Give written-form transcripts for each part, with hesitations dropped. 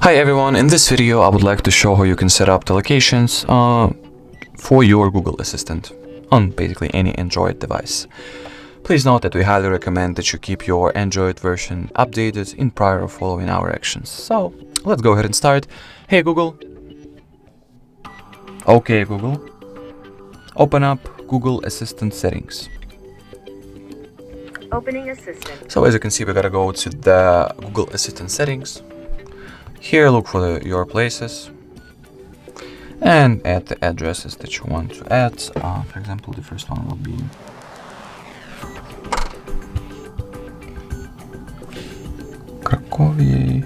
Hi everyone, in this video I would like to show how you can set up the locations for your Google Assistant on basically any Android device. Please note that we highly recommend that you keep your Android version updated in prior of following our actions. So let's go ahead and start. Hey Google. Okay Google. Open up Google Assistant settings. Opening Assistant. So as you can see, we gotta go to the Google Assistant settings. Here look for your places and add the addresses that you want to add. For example, the first one will be Cracovia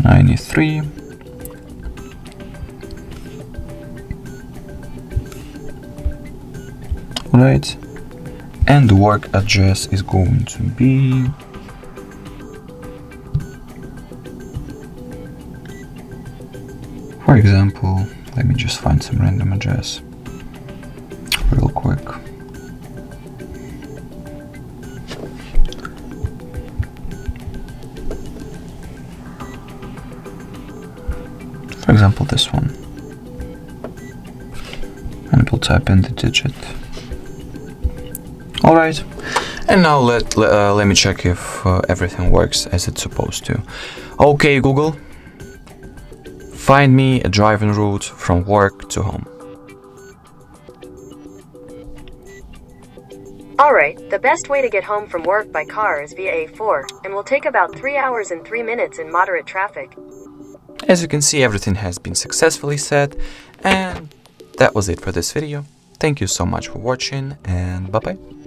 93. Right, and the work address is going to be for example, let me just find some random address real quick. For example, this one. And we'll type in the digit. Alright, and now let me check if everything works as it's supposed to. Okay, Google. Find me a driving route from work to home. Alright, the best way to get home from work by car is via A4, and will take about 3 hours and 3 minutes in moderate traffic. As you can see, everything has been successfully set, and that was it for this video. Thank you so much for watching, and bye-bye.